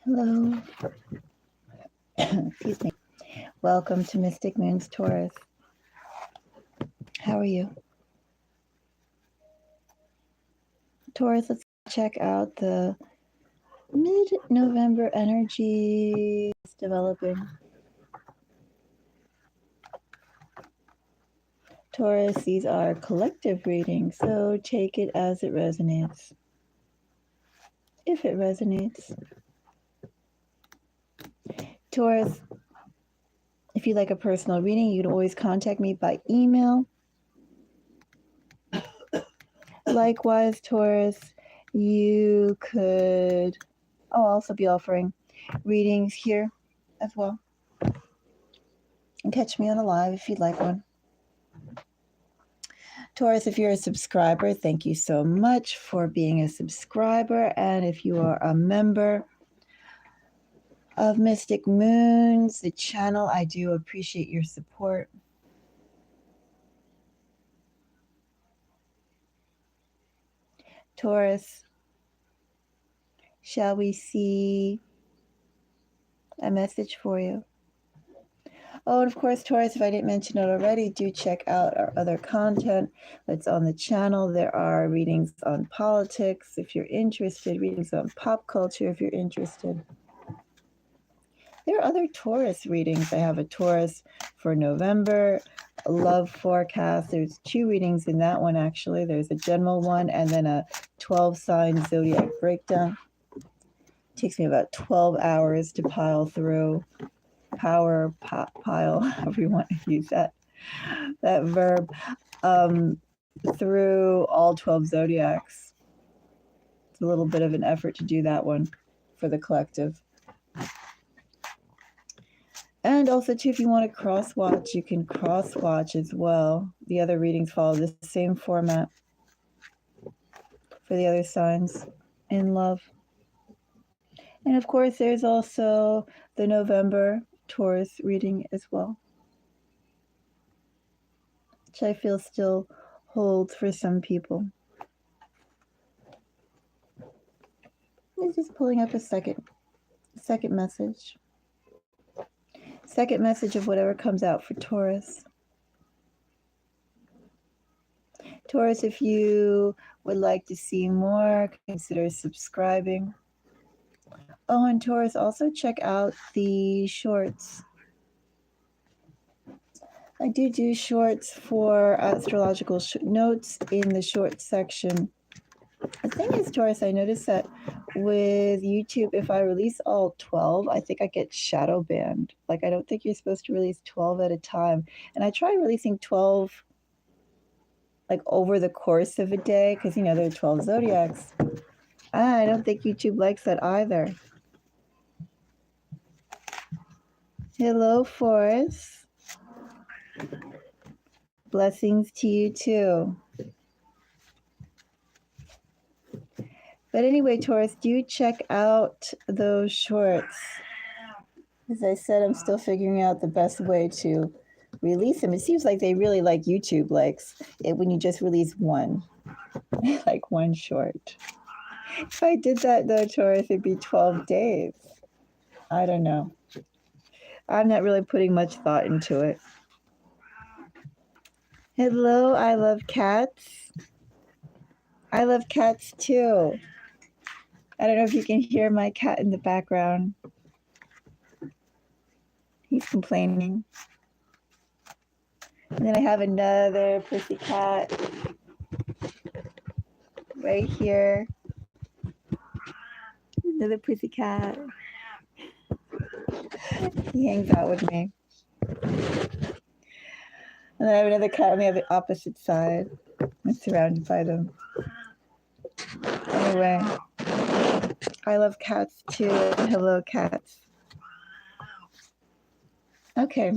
Hello. Excuse me. Welcome to Mystic Moon's Taurus. How are you? Taurus, let's check out the mid-November energy developing. Taurus, these are collective readings, so take it as it resonates. If it resonates. Taurus, if you'd like a personal reading, you can always contact me by email. Likewise, Taurus, you could I'll also be offering readings here as well. And catch me on a live if you'd like one. Taurus, if you're a subscriber, thank you so much for being a subscriber. And if you are a member of Mystic Moons, the channel, I do appreciate your support. Taurus, shall we see a message for you? Oh, and of course, Taurus, if I didn't mention it already, do check out our other content that's on the channel. There are readings on politics if you're interested, readings on pop culture if you're interested. There are other Taurus readings. I have a Taurus for November, a love forecast. There's 2 readings in that one, actually. There's a general one and then a 12-sign zodiac breakdown. It takes me about 12 hours to pile through. Pile, however you want to use that verb, through all 12 zodiacs. It's a little bit of an effort to do that one for the collective. And also, too, if you want to cross-watch, you can cross-watch as well. The other readings follow the same format for the other signs in love. And, of course, there's also the November Taurus reading as well, which I feel still holds for some people. I'm just pulling up a second message. Second message of whatever comes out for Taurus. Taurus, if you would like to see more, consider subscribing. Oh, and Taurus, also check out the shorts. I do shorts for astrological notes in the short section. The thing is, Taurus, I noticed that with YouTube, if I release all 12, I think I get shadow banned. Like, I don't think you're supposed to release 12 at a time. And I tried releasing 12, like, over the course of a day, because, there are 12 zodiacs. I don't think YouTube likes that either. Hello, Forrest. Blessings to you, too. But anyway, Taurus, do check out those shorts. As I said, I'm still figuring out the best way to release them. It seems like they really like YouTube likes it when you just release one, like one short. If I did that, though, Taurus, it'd be 12 days. I don't know. I'm not really putting much thought into it. Hello, I love cats. I love cats, too. I don't know if you can hear my cat in the background. He's complaining. And then I have another pussy cat right here. Another pussy cat. He hangs out with me. And then I have another cat on the other opposite side. I'm surrounded by them. Anyway, I love cats too. Hello, cats. Okay.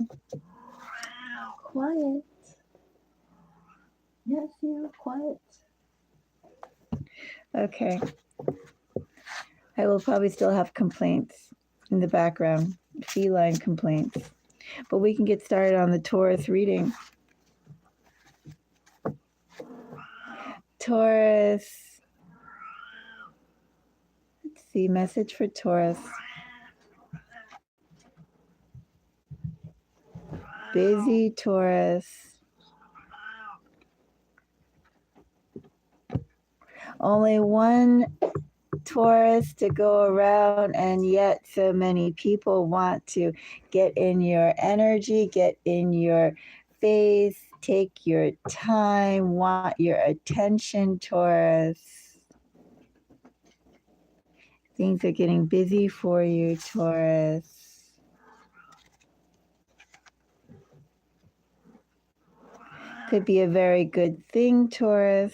Quiet. Yes, you quiet. Okay. I will probably still have complaints in the background, feline complaints. But we can get started on the Taurus reading. Taurus. Let's see, message for Taurus. busy, Taurus. Only one Taurus to go around, and yet so many people want to get in your energy, get in your face, take your time, want your attention, Taurus. Things are getting busy for you, Taurus. Could be a very good thing, Taurus.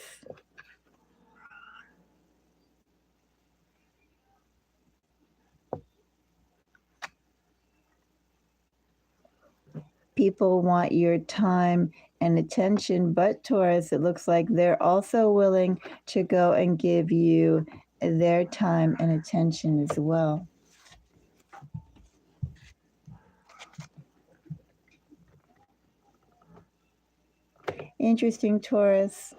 People want your time and attention, but Taurus, it looks like they're also willing to go and give you their time and attention as well. Interesting, Taurus.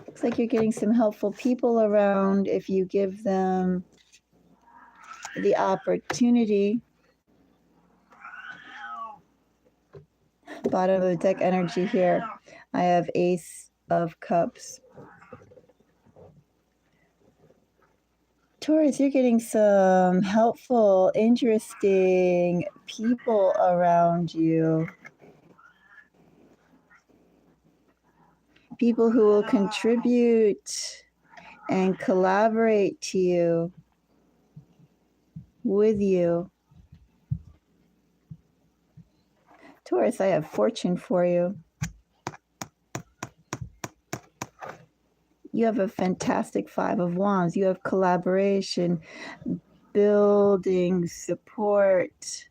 Looks like you're getting some helpful people around if you give them the opportunity. Bottom of the deck energy here. I have Ace of Cups. Taurus, you're getting some helpful, interesting people around you. People who will contribute and collaborate to you, with you. Taurus, I have fortune for you. You have a fantastic Five of Wands. You have collaboration, building, support,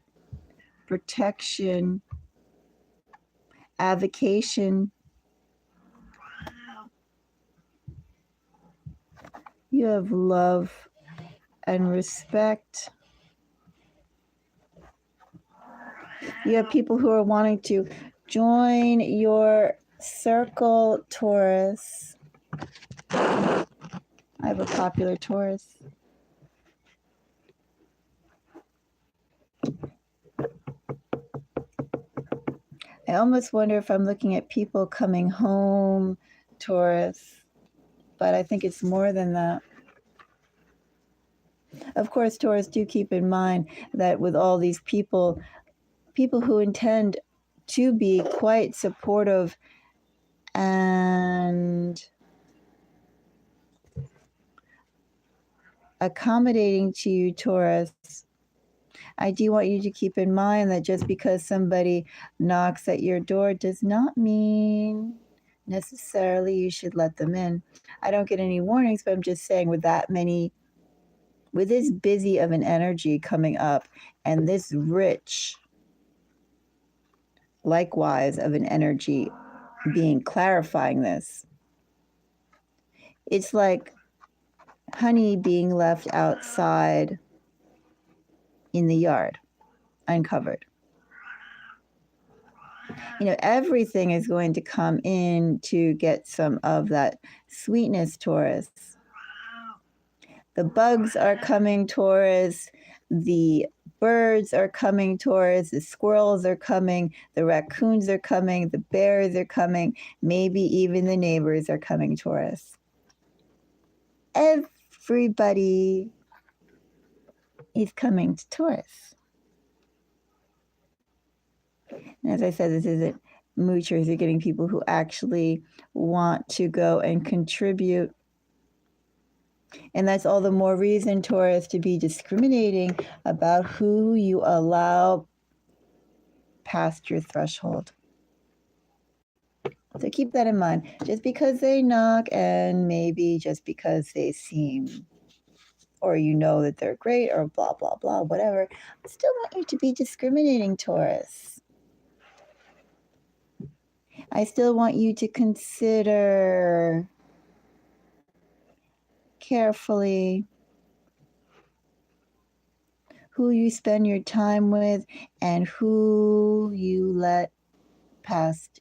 protection, avocation. You have love and respect. You have people who are wanting to join your circle, Taurus. I have a popular Taurus. I almost wonder if I'm looking at people coming home, Taurus, but I think it's more than that. Of course, Taurus, do keep in mind that with all these people who intend to be quite supportive and accommodating to you, Taurus, I do want you to keep in mind that just because somebody knocks at your door does not mean necessarily you should let them in. I don't get any warnings, but I'm just saying with this busy of an energy coming up and this rich, likewise, of an energy being clarifying this, it's like honey being left outside in the yard, uncovered. Everything is going to come in to get some of that sweetness, Taurus. The bugs are coming, Taurus. The birds are coming, Taurus. The squirrels are coming. The raccoons are coming. The bears are coming. Maybe even the neighbors are coming, Taurus. Everybody is coming to Taurus. And as I said, this isn't moochers. You're getting people who actually want to go and contribute. And that's all the more reason, Taurus, to be discriminating about who you allow past your threshold. So keep that in mind. Just because they knock and maybe just because they seem, or that they're great or blah, blah, blah, whatever, I still want you to be discriminating, Taurus. I still want you to consider carefully who you spend your time with and who you let past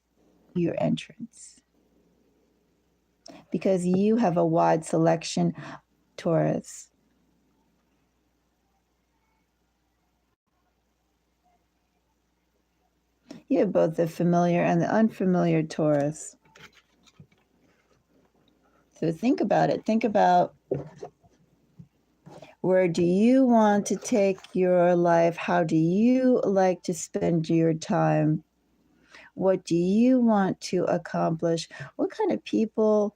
your entrance. Because you have a wide selection, Taurus. You have both the familiar and the unfamiliar, Taurus. So think about it. Think about, where do you want to take your life? How do you like to spend your time? What do you want to accomplish? What kind of people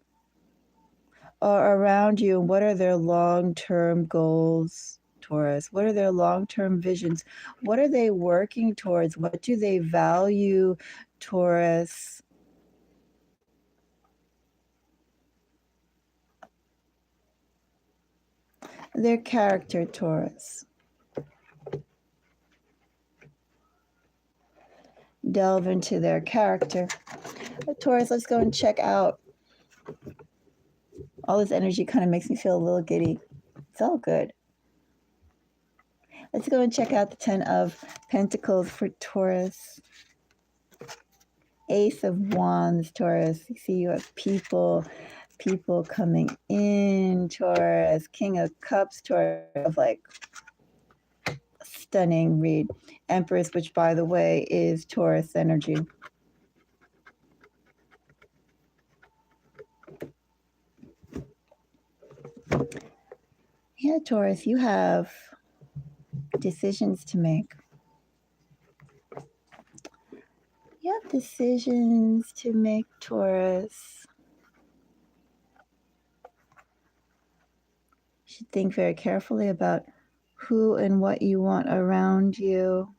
are around you? And what are their long-term goals, Taurus? What are their long-term visions? What are they working towards? What do they value, Taurus? Their character, Taurus. Delve into their character. Taurus, let's go and check out. All this energy kind of makes me feel a little giddy. It's all good. Let's go and check out the 10 of Pentacles for Taurus. Ace of Wands, Taurus. You see you have people coming in, Taurus. King of Cups, Taurus. Of like stunning read. Empress, which by the way is Taurus energy. Yeah, Taurus, you have decisions to make. You have decisions to make, Taurus. You should think very carefully about who and what you want around you,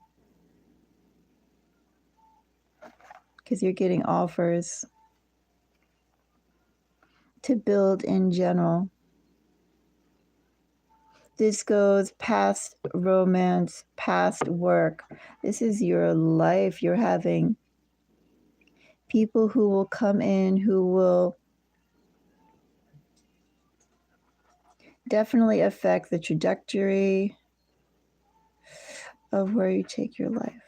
because you're getting offers to build in general. This goes past romance, past work. This is your life. You're having people who will come in who will definitely affect the trajectory of where you take your life.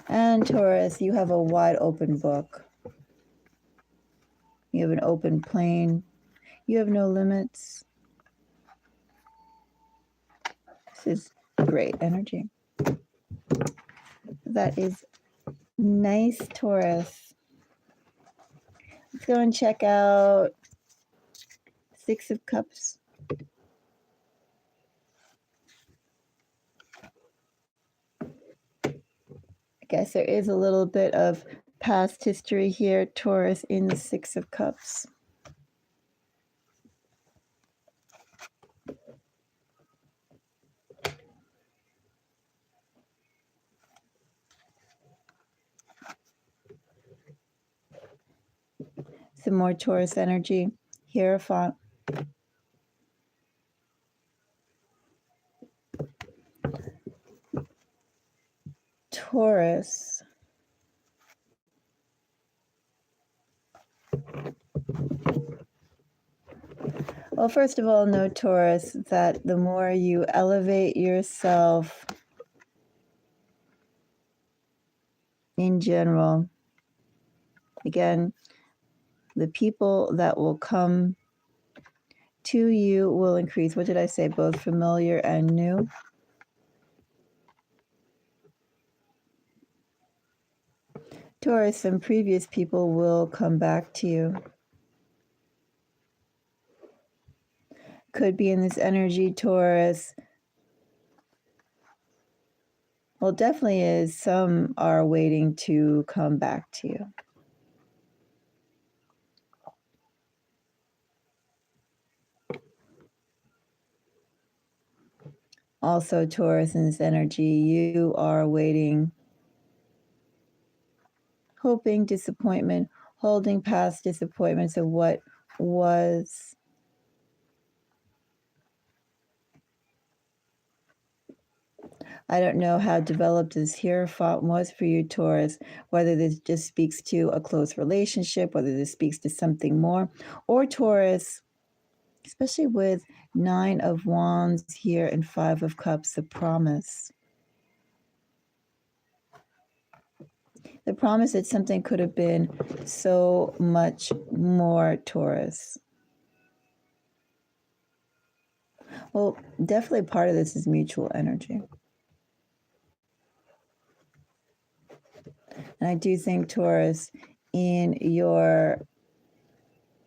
And Taurus, you have a wide open book. You have an open plane. You have no limits. This is great energy. That is nice, Taurus. Let's go and check out 6 of Cups. I guess there is a little bit of past history here, Taurus, in the 6 of Cups. Some more Taurus energy. Hierophant. Taurus. Well, first of all, know, Taurus, that the more you elevate yourself in general, again, the people that will come to you will increase. What did I say? Both familiar and new. Taurus, some previous people will come back to you. Could be in this energy, Taurus. Well, definitely is. Some are waiting to come back to you. Also, Taurus, in this energy, you are waiting, hoping, disappointment, holding past disappointments of what was. I don't know how developed this Hierophant was for you, Taurus, whether this just speaks to a close relationship, whether this speaks to something more, or Taurus, especially with 9 of Wands here and 5 of Cups, the promise. The promise that something could have been so much more, Taurus. Well, definitely part of this is mutual energy. And I do think, Taurus, in your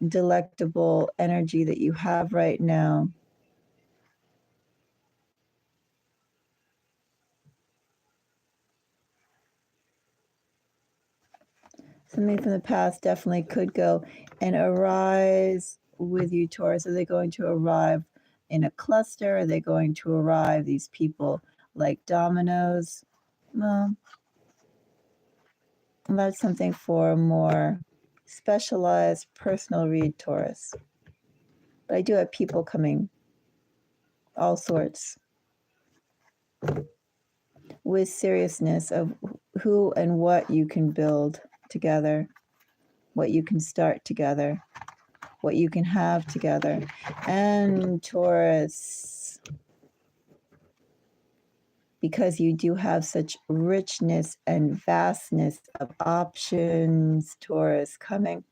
delectable energy that you have right now, something from the past definitely could go and arise with you, Taurus. Are they going to arrive in a cluster? Are they going to arrive, these people, like dominoes? Well, that's something for a more specialized personal read, Taurus. But I do have people coming, all sorts, with seriousness of who and what you can build together, what you can start together, what you can have together. And Taurus, because you do have such richness and vastness of options, Taurus, coming,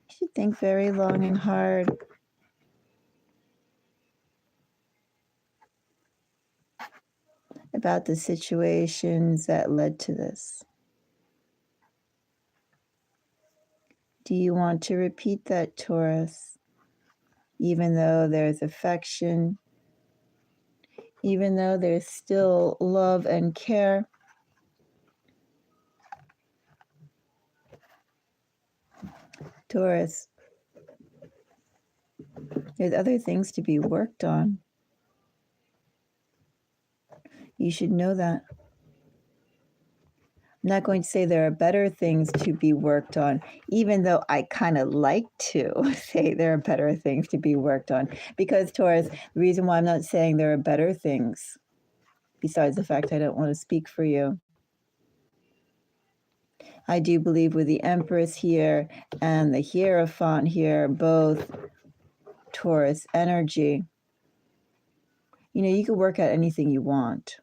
you should think very long and hard about the situations that led to this. Do you want to repeat that, Taurus? Even though there's affection, even though there's still love and care, Taurus, there's other things to be worked on. You should know that. I'm not going to say there are better things to be worked on, even though I kind of like to say there are better things to be worked on. Because, Taurus, the reason why I'm not saying there are better things, besides the fact I don't want to speak for you, I do believe with the Empress here and the Hierophant here, both Taurus energy, you can work at anything you want.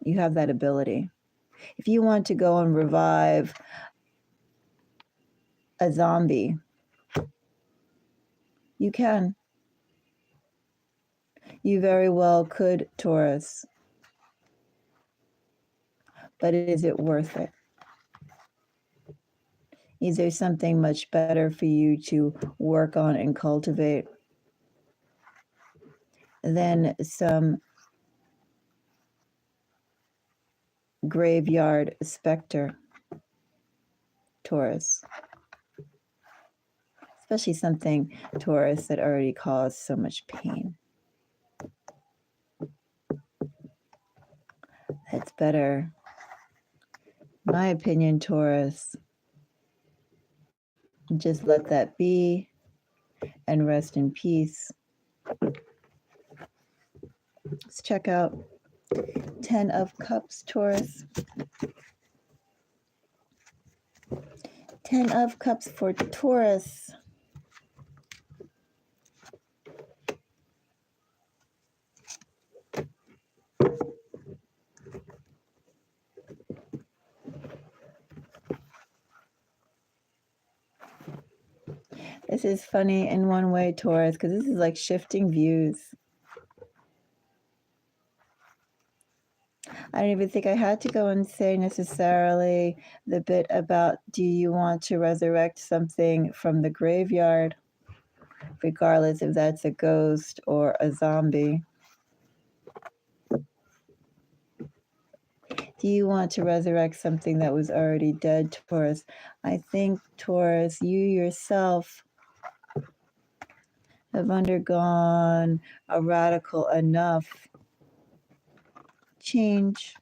You have that ability. If you want to go and revive a zombie, you can. You very well could, Taurus. But is it worth it? Is there something much better for you to work on and cultivate than some graveyard specter, Taurus? Especially something, Taurus, that already caused so much pain. That's better. My opinion, Taurus, just let that be and rest in peace. Let's check out 10 of Cups, Taurus. 10 of Cups for Taurus. This is funny in one way, Taurus, because this is like shifting views. I don't even think I had to go and say necessarily the bit about, do you want to resurrect something from the graveyard, regardless if that's a ghost or a zombie? Do you want to resurrect something that was already dead, Taurus? I think, Taurus, you yourself have undergone a radical enough change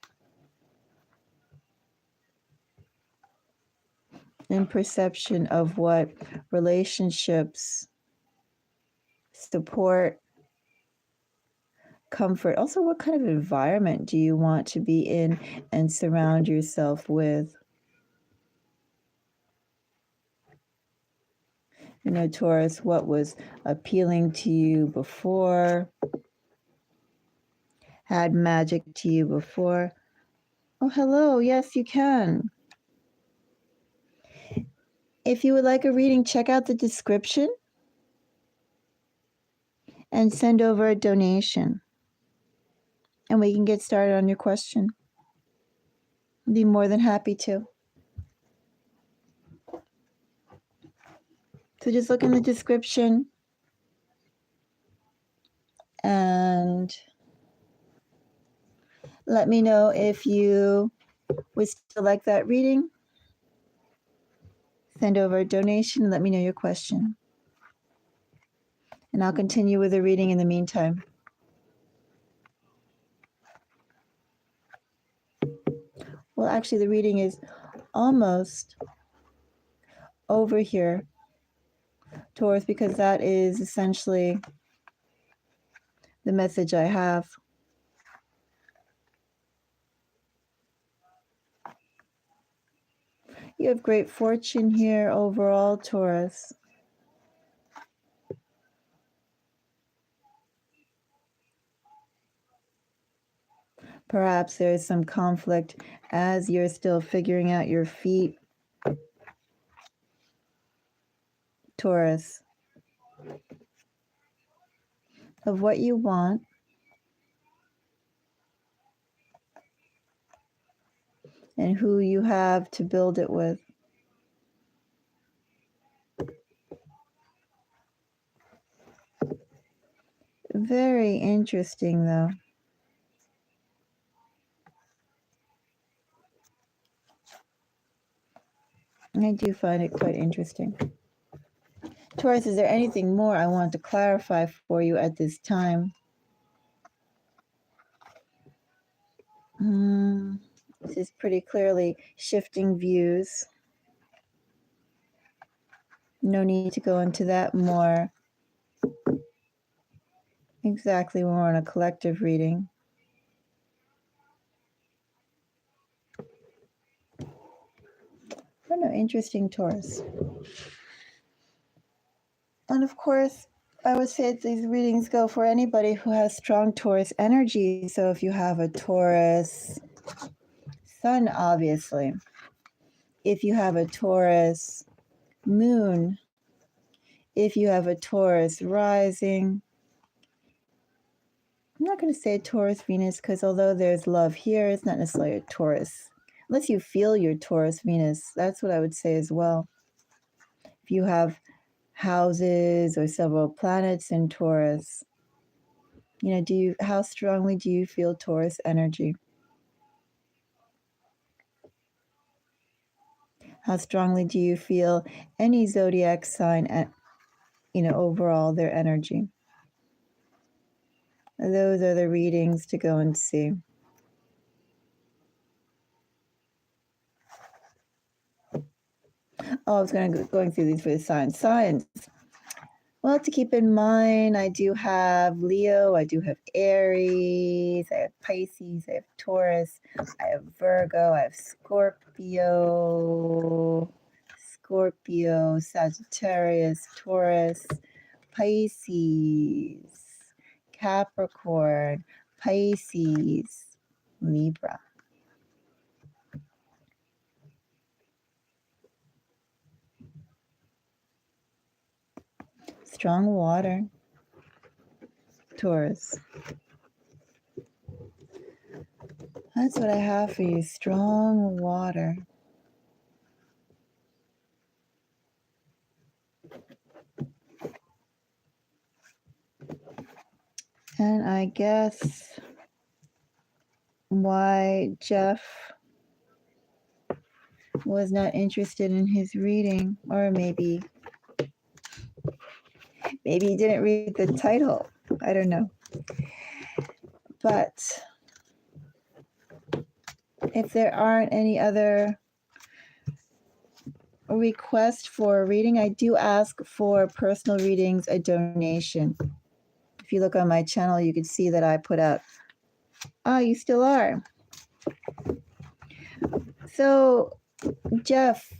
in perception of what relationships, support, comfort, also what kind of environment do you want to be in and surround yourself with? Taurus, what was appealing to you before, had magic to you before? Oh, hello. Yes, you can. If you would like a reading, check out the description. and send over a donation. And we can get started on your question. I'd be more than happy to. So just look in the description and let me know if you would still like that reading. Send over a donation and let me know your question. And I'll continue with the reading in the meantime. Well, actually, the reading is almost over here, Taurus, because that is essentially the message I have. You have great fortune here overall, Taurus. Perhaps there is some conflict as you're still figuring out your feet, Taurus, of what you want and who you have to build it with. Very interesting, though. I do find it quite interesting. Taurus, is there anything more I want to clarify for you at this time? This is pretty clearly shifting views. No need to go into that more exactly when we're on a collective reading. Oh no, interesting, Taurus. And of course, I would say these readings go for anybody who has strong Taurus energy. So if you have a Taurus sun, obviously, if you have a Taurus moon, if you have a Taurus rising, I'm not going to say Taurus Venus because although there's love here, it's not necessarily a Taurus. Unless you feel your Taurus Venus, that's what I would say as well. If you have houses or several planets in Taurus, how strongly do you feel Taurus energy? How strongly do you feel any zodiac sign at, overall their energy? Those are the readings to go and see. Oh, I was going through these for the signs. Signs. Well, to keep in mind, I do have Leo, I do have Aries, I have Pisces, I have Taurus, I have Virgo, I have Scorpio, Sagittarius, Taurus, Pisces, Capricorn, Pisces, Libra. Strong water, Taurus. That's what I have for you, strong water. And I guess why Jeff was not interested in his reading, or maybe he didn't read the title. I don't know. But if there aren't any other requests for reading, I do ask for personal readings a donation. If you look on my channel, you can see that I put out, you still are. So, Jeff,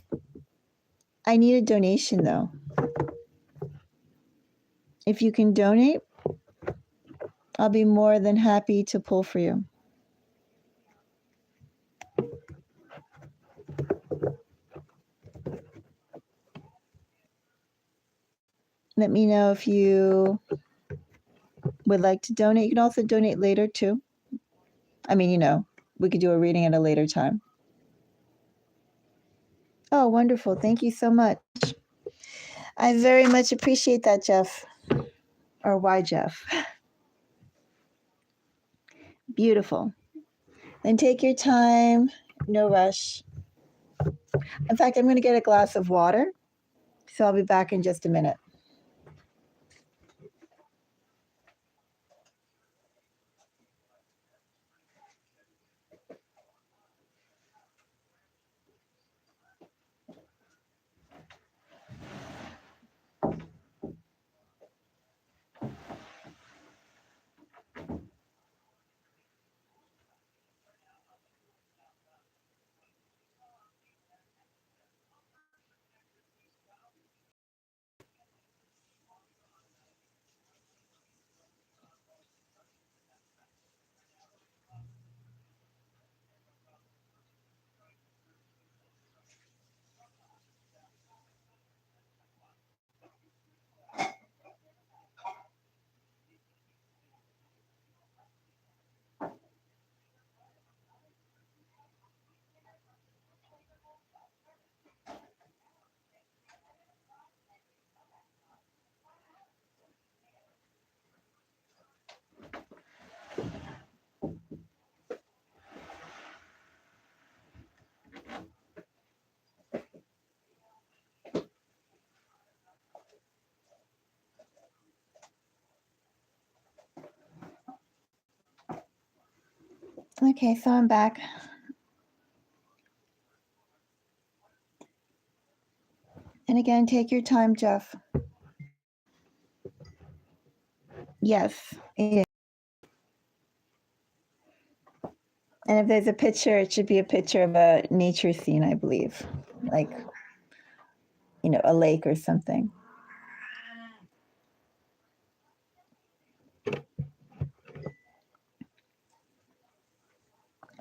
I need a donation though. If you can donate, I'll be more than happy to pull for you. Let me know if you would like to donate, you can also donate later too. I mean, we could do a reading at a later time. Oh, wonderful. Thank you so much. I very much appreciate that, Jeff. Or why, Jeff? Beautiful. Then take your time. No rush. In fact, I'm going to get a glass of water. So I'll be back in just a minute. Okay, so I'm back. And again, take your time, Jeff. Yes. And if there's a picture, it should be a picture of a nature scene, I believe. Like, a lake or something.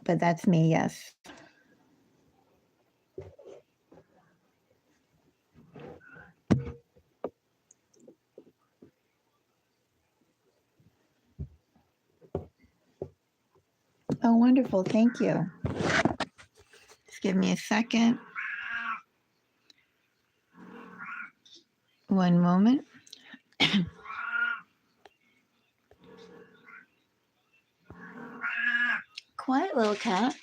But that's me, yes. Oh, wonderful. Thank you. Just give me a second. One moment. Quiet little cat.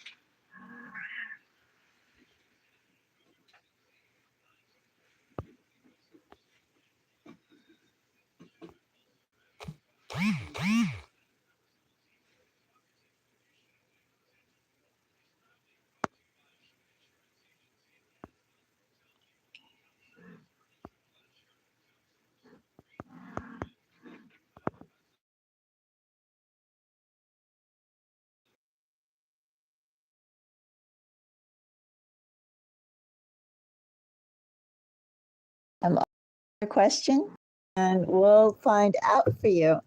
A question, and we'll find out for you.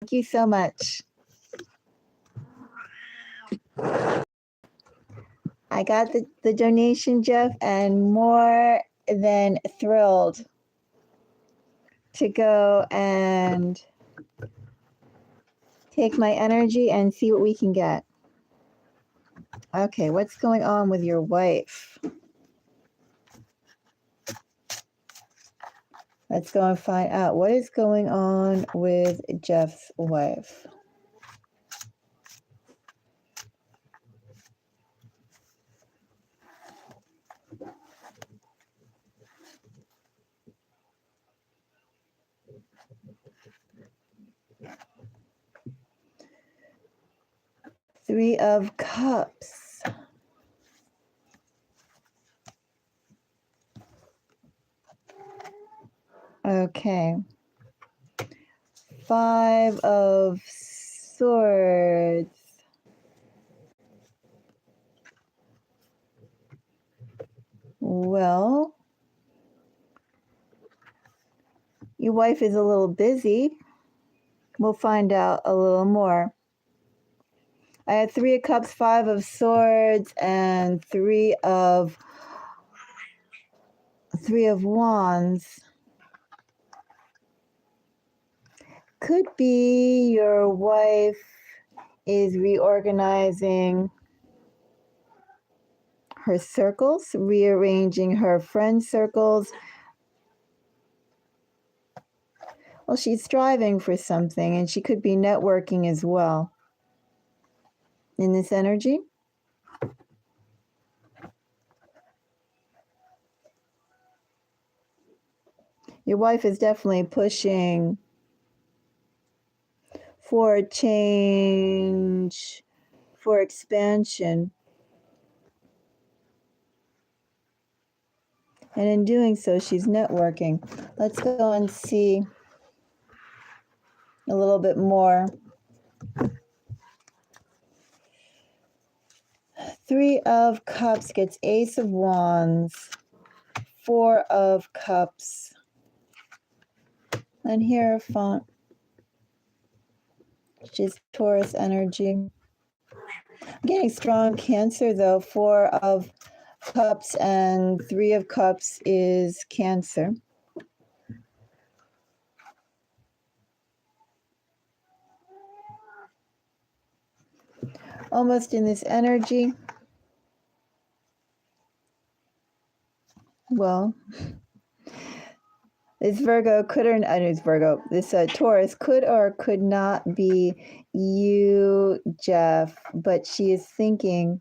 Thank you so much. I got the donation, Jeff, and more than thrilled to go and take my energy and see what we can get. Okay, what's going on with your wife? Let's go and find out what is going on with Jeff's wife. Three of Cups. Okay. Five of Swords. Well, your wife is a little busy. We'll find out a little more. I had Three of Cups, Five of Swords, and Three of Wands. Could be your wife is reorganizing her circles, rearranging her friend circles. Well, she's striving for something, and she could be networking as well in this energy. Your wife is definitely pushing for change, for expansion. And in doing so, she's networking. Let's go and see a little bit more. 3 of Cups gets Ace of Wands, 4 of Cups, and Hierophant, which is Taurus energy. I'm getting strong Cancer though. 4 of Cups and 3 of Cups is Cancer. Almost in this energy. Well, this Virgo could or it's Virgo. This Taurus could or could not be you, Jeff, but she is thinking.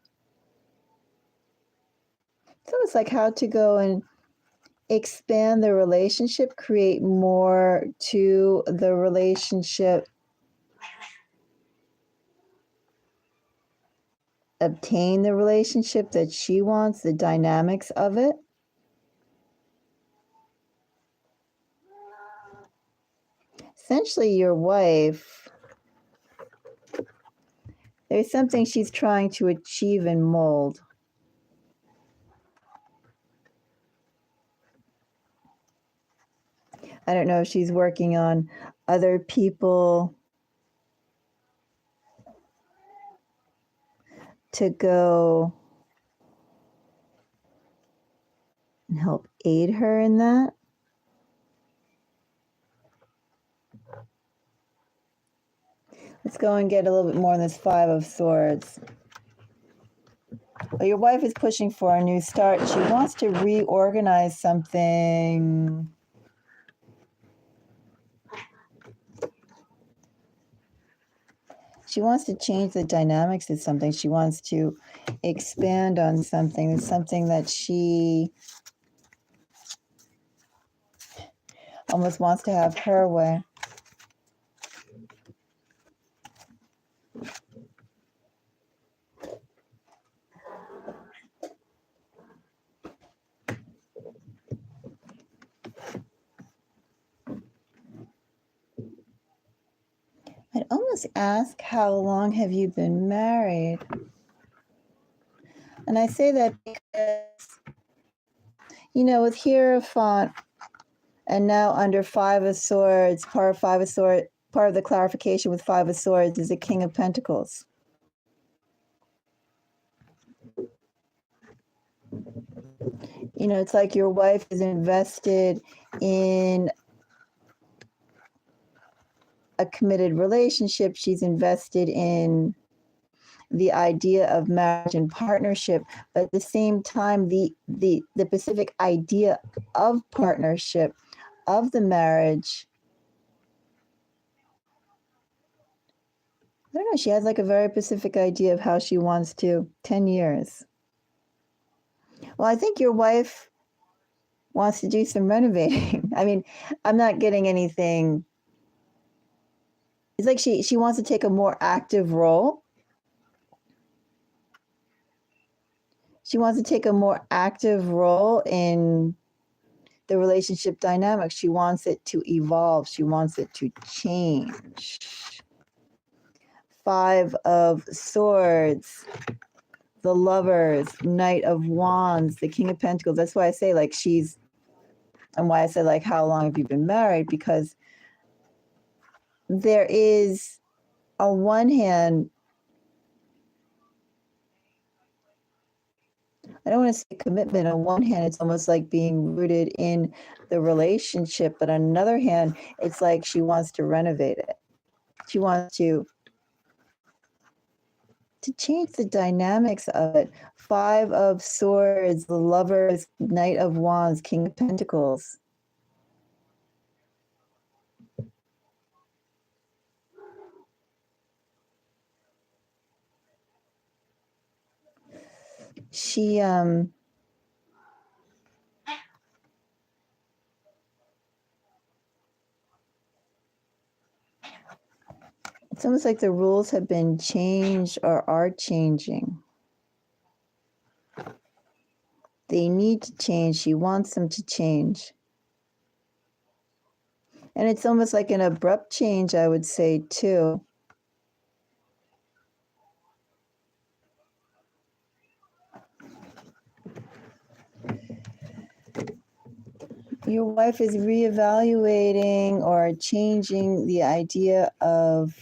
It's almost like how to go and expand the relationship, create more to the relationship, obtain the relationship that she wants, the dynamics of it. Essentially, your wife, there's something she's trying to achieve and mold. I don't know if she's working on other people to go and help aid her in that. Let's go and get a little bit more on this 5 of Swords. Well, your wife is pushing for a new start. She wants to reorganize something. She wants to change the dynamics of something. She wants to expand on something. It's something that she almost wants to have her way. I'd almost ask, how long have you been married? And I say that because, you know, with Hierophant and now under 5 of Swords, part of the clarification with 5 of Swords is the King of Pentacles. You know, it's like your wife is invested in a committed relationship. She's invested in the idea of marriage and partnership, but at the same time, the specific idea of partnership, of the marriage, I don't know, she has like a very specific idea of how she wants to. 10 years. Well, I think your wife wants to do some renovating. I mean, I'm not getting anything. It's like she wants to take a more active role. She wants to take a more active role in the relationship dynamic. She wants it to evolve. She wants it to change. 5 of Swords, the Lovers, Knight of Wands, the King of Pentacles. That's why I say like and why I said like, how long have you been married? Because there is, on one hand, I don't want to say commitment. On one hand, it's almost like being rooted in the relationship, but on another hand, it's like she wants to renovate it. She wants to change the dynamics of it. 5 of Swords, the Lovers, Knight of Wands, King of Pentacles. She it's almost like the rules have been changed or are changing. They need to change. She wants them to change. And it's almost like an abrupt change, I would say, too. Your wife is reevaluating or changing the idea of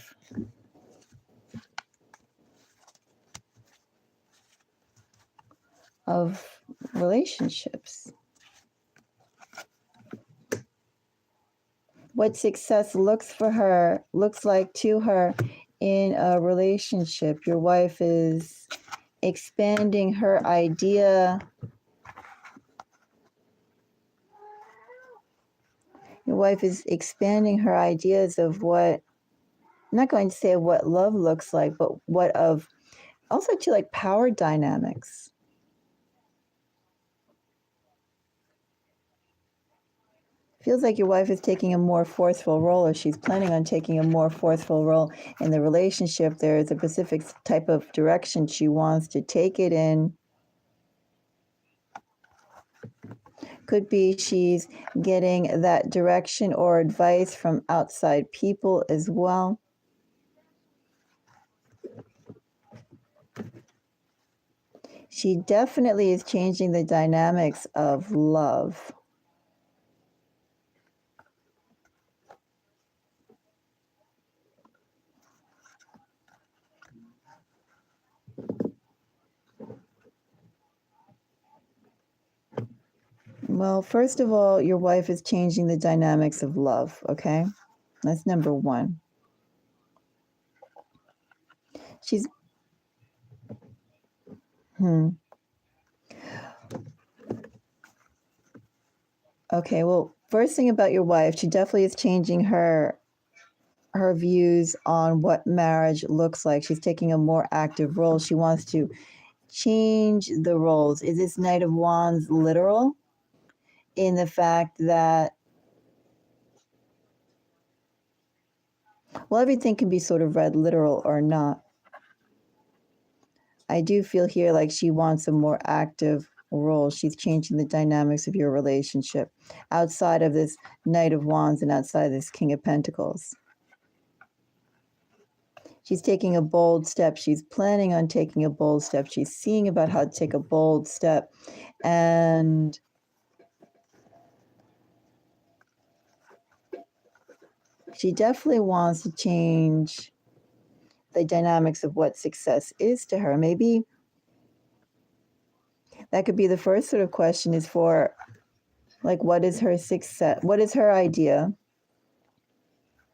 relationships. What success looks like to her in a relationship. Your wife is expanding her idea. Your wife is expanding her ideas of what, I'm not going to say what love looks like, but what of also to like power dynamics. Feels like your wife is taking a more forceful role, or she's planning on taking a more forceful role in the relationship. There is a specific type of direction she wants to take it in. Could be she's getting that direction or advice from outside people as well. She definitely is changing the dynamics of love. Well, first of all, your wife is changing the dynamics of love, okay? That's number one. She's Okay, well, first thing about your wife, she definitely is changing her views on what marriage looks like. She's taking a more active role. She wants to change the roles. Is this Knight of Wands literal in the fact that, well, everything can be sort of read literal or not. I do feel here like she wants a more active role. She's changing the dynamics of your relationship outside of this Knight of Wands and outside of this King of Pentacles. She's taking a bold step. She's planning on taking a bold step. She's seeing about how to take a bold step. And she definitely wants to change the dynamics of what success is to her. Maybe that could be the first sort of question is for, like, what is her success? What is her idea?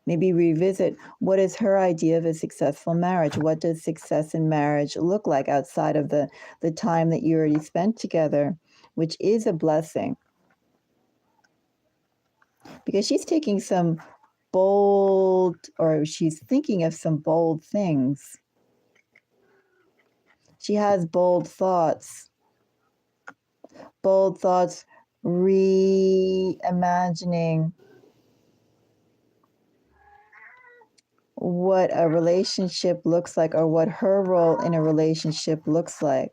Maybe revisit, what is her idea of a successful marriage? What does success in marriage look like outside of the time that you already spent together, which is a blessing? Because she's taking some bold, or she's thinking of some bold things. She has bold thoughts, reimagining what a relationship looks like, or what her role in a relationship looks like.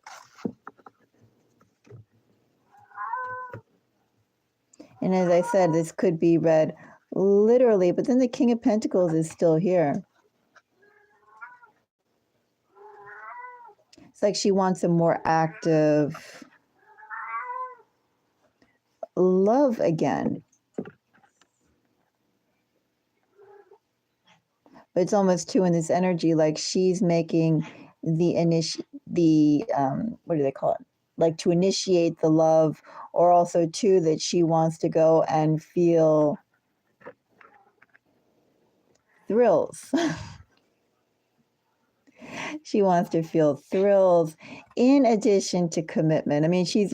And as I said, this could be read literally, but then the King of Pentacles is still here. It's like she wants a more active love again. But it's almost too in this energy, like she's making the what do they call it? like to initiate the love, or also too that she wants to go and feel thrills. She wants to feel thrills in addition to commitment. I mean, she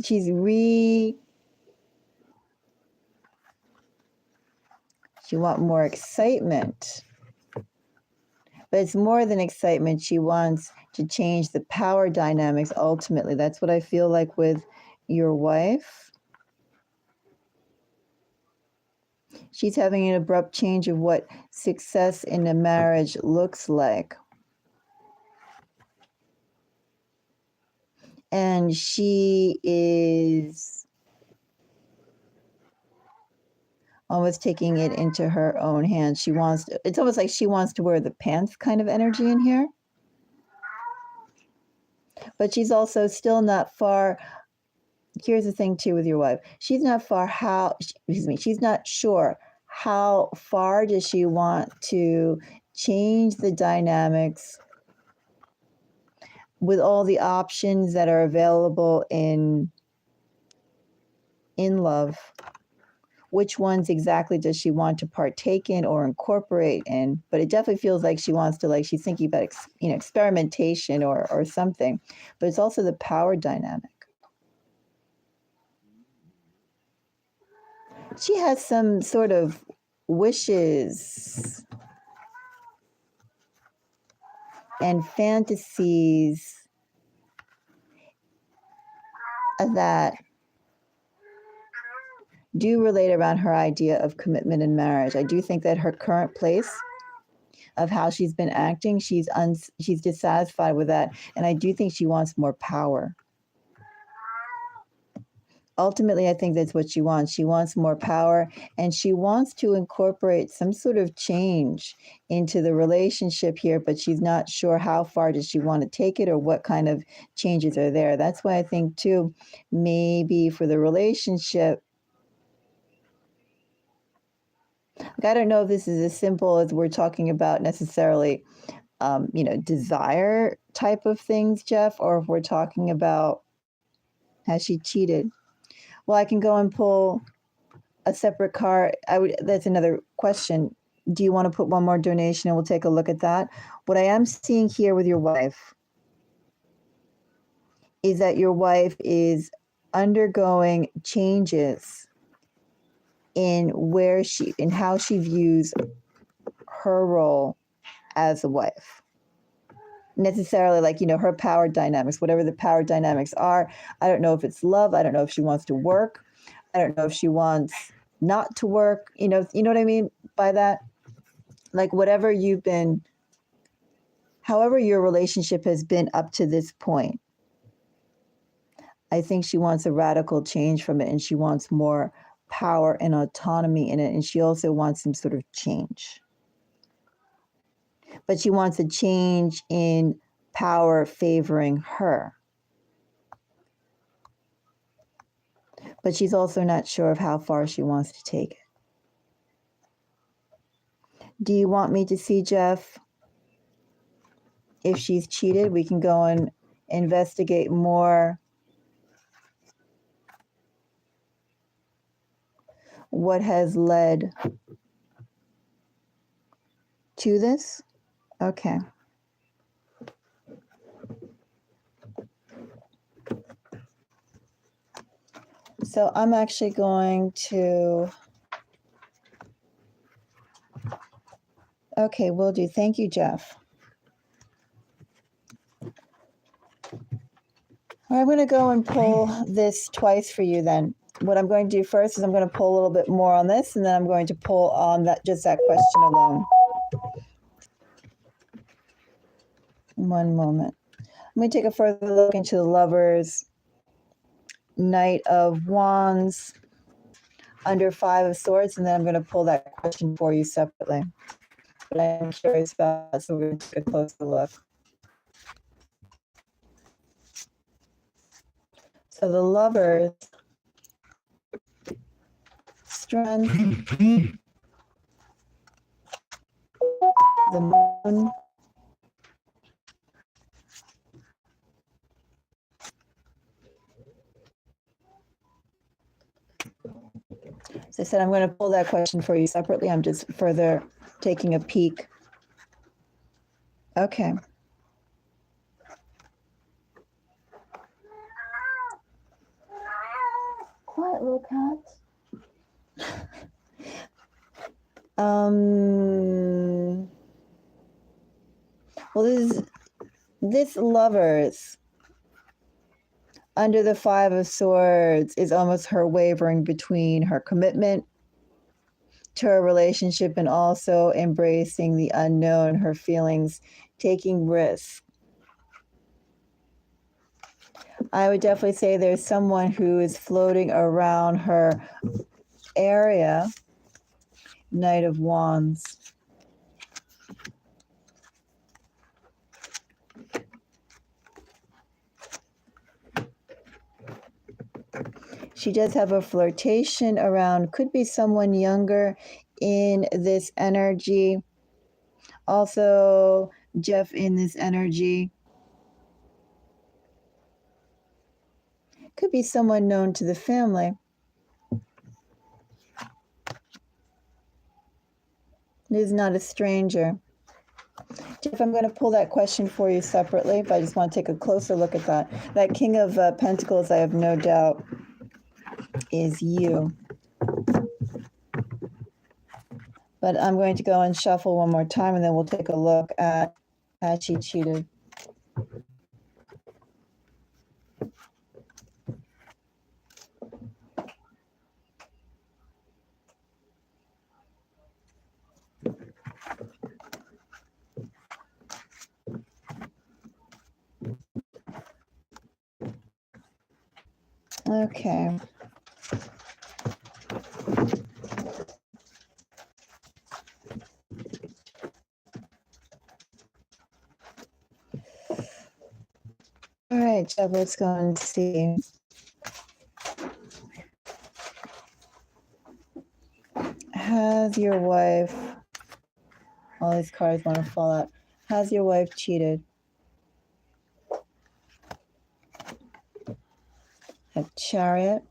wants more excitement. But it's more than excitement. She wants to change the power dynamics ultimately. That's what I feel like with your wife. She's having an abrupt change of what success in a marriage looks like. And she is almost taking it into her own hands. She wants to, it's almost like she wants to wear the pants kind of energy in here. But she's also still not far. Here's the thing too with your wife. She's not she's not sure how far does she want to change the dynamics with all the options that are available in love. Which ones exactly does she want to partake in or incorporate in? But it definitely feels like she wants to, like she's thinking about experimentation or something. But it's also the power dynamic. She has some sort of wishes and fantasies that do relate around her idea of commitment in marriage. I do think that her current place of how she's been acting, she's dissatisfied with that, and I do think she wants more power. Ultimately, I think that's what she wants. She wants more power, and she wants to incorporate some sort of change into the relationship here, but she's not sure how far does she want to take it or what kind of changes are there. That's why I think, too, maybe for the relationship, I don't know if this is as simple as we're talking about necessarily, desire type of things, Jeff, or if we're talking about has she cheated? Well, I can go and pull a separate card. That's another question. Do you want to put one more donation and we'll take a look at that? What I am seeing here with your wife is that your wife is undergoing changes in how she views her role as a wife. Necessarily, like, her power dynamics, whatever the power dynamics are. I don't know if it's love. I don't know if she wants to work. I don't know if she wants not to work. You know what I mean by that? Like however your relationship has been up to this point, I think she wants a radical change from it, and she wants more power and autonomy in it, and she also wants some sort of change. But she wants a change in power favoring her. But she's also not sure of how far she wants to take it. Do you want me to see, Jeff, if she's cheated? We can go and investigate more what has led to this. Okay. So I'm actually going to, okay, will do. Thank you, Jeff. All right, I'm going to go and pull this twice for you then. What I'm going to do first is I'm going to pull a little bit more on this, and then I'm going to pull on that question alone. One moment. I'm going to take a further look into the Lovers, Knight of Wands, under Five of Swords, and then I'm going to pull that question for you separately. But I'm curious about that, so we're going to take a closer look. So the Lovers, Strength, the Moon, As I said, I'm going to pull that question for you separately. I'm just further taking a peek. Okay. Quiet, little cat. Well, this Lovers under the Five of Swords is almost her wavering between her commitment to a relationship and also embracing the unknown, her feelings, taking risks. I would definitely say there's someone who is floating around her area. Knight of Wands. She does have a flirtation around, could be someone younger in this energy. Also, Jeff in this energy. Could be someone known to the family. It is not a stranger. Jeff, I'm going to pull that question for you separately, but I just want to take a closer look at that. That King of Pentacles, I have no doubt, is you. But I'm going to go and shuffle one more time, and then we'll take a look at how she cheated. Okay. All right, Jeff, let's go and see. Has your wife, all these cards want to fall out. Has your wife cheated? A Chariot.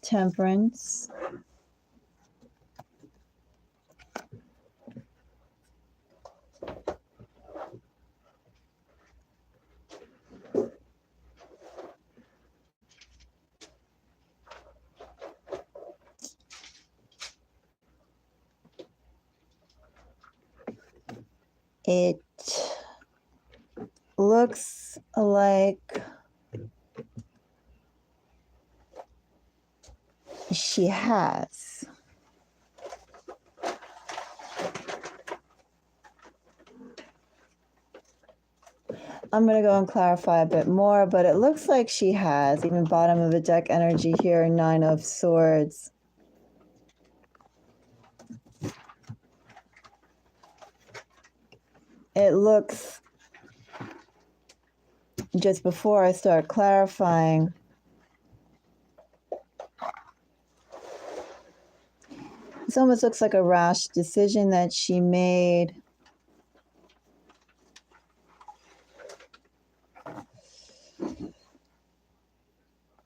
Temperance. It looks like she has. I'm going to go and clarify a bit more, but it looks like she has. Even bottom of the deck energy here, Nine of Swords. It looks, just before I start clarifying, this almost looks like a rash decision that she made.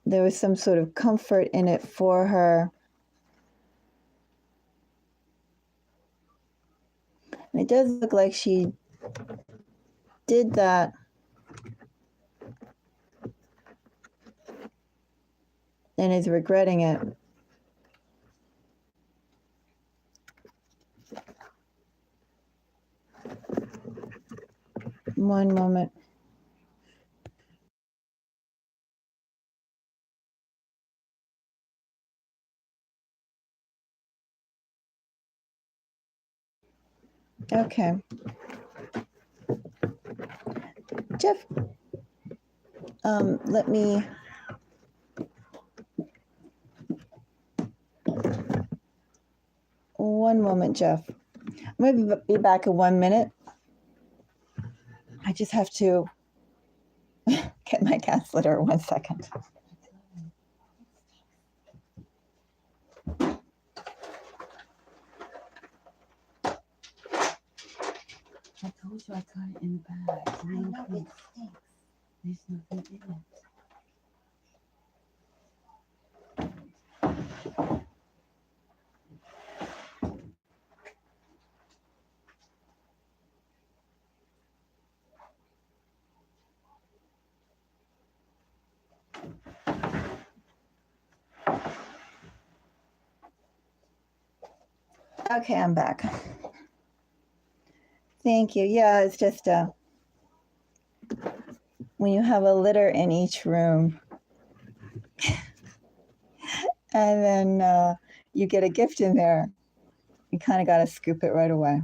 There was some sort of comfort in it for her. And it does look like she did that and is regretting it. One moment. Okay. Jeff, let me... One moment, Jeff. I'm going to be back in 1 minute. I just have to get my cat's litter. 1 second. I told you I got it in the bag. I know it stinks. There's nothing in it. Okay, I'm back. Thank you. Yeah, it's just when you have a litter in each room and then you get a gift in there, you kind of got to scoop it right away.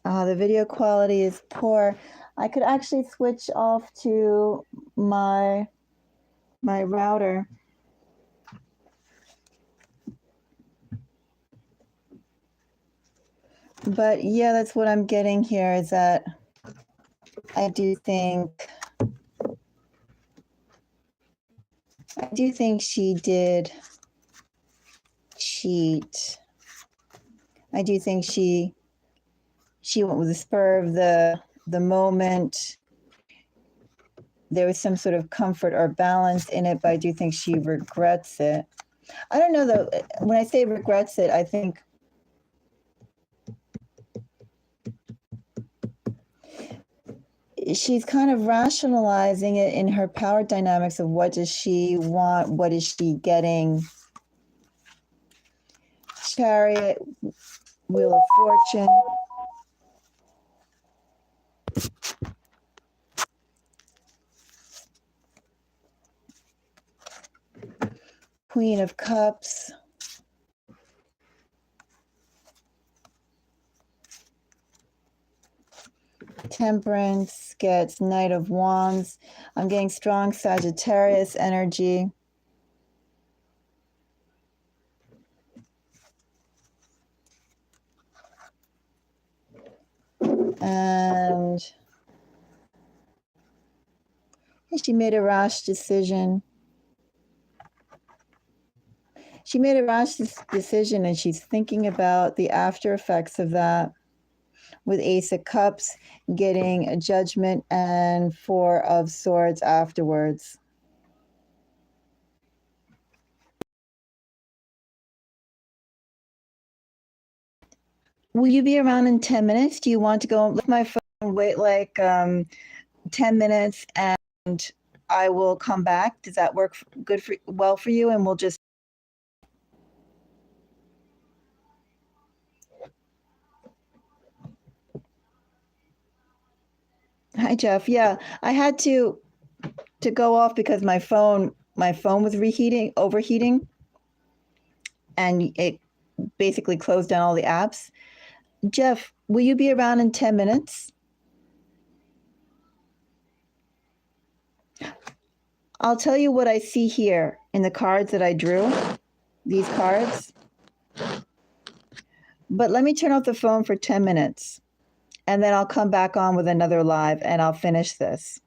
The video quality is poor. I could actually switch off to my router. But yeah, that's what I'm getting here is that I do think she did cheat. I do think she went with the spur of the moment. There was some sort of comfort or balance in it, but I do think she regrets it. I don't know though. When I say regrets it, I think she's kind of rationalizing it in her power dynamics of what does she want, what is she getting. Chariot, Wheel of Fortune. Queen of Cups. Temperance gets Knight of Wands. I'm getting strong Sagittarius energy. And she made a rash decision. She made a rash decision and she's thinking about the after effects of that, with Ace of Cups getting a Judgment and Four of Swords afterwards. Will you be around in 10 minutes? Do you want to go with my phone and wait like 10 minutes and I will come back? Does that work well for you? And we'll just... Hi, Jeff. Yeah, I had to go off because my phone was overheating, and it basically closed down all the apps. Jeff, will you be around in 10 minutes? I'll tell you what I see here in the cards that I drew, these cards. But let me turn off the phone for 10 minutes, and then I'll come back on with another live, and I'll finish this.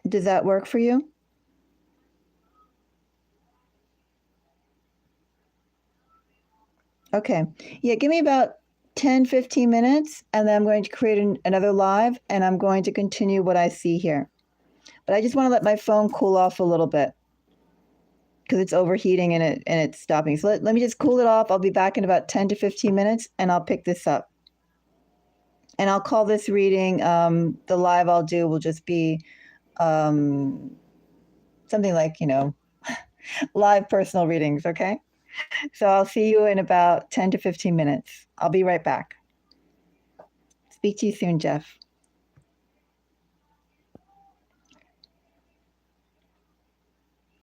Does that work for you? Okay. Yeah, give me about 10, 15 minutes, and then I'm going to create another live, and I'm going to continue what I see here. But I just want to let my phone cool off a little bit because it's overheating and it's stopping. So let me just cool it off. I'll be back in about 10 to 15 minutes, and I'll pick this up. And I'll call this reading, the live I'll do will just be something like, live personal readings, okay? So I'll see you in about 10 to 15 minutes. I'll be right back. Speak to you soon, Jeff.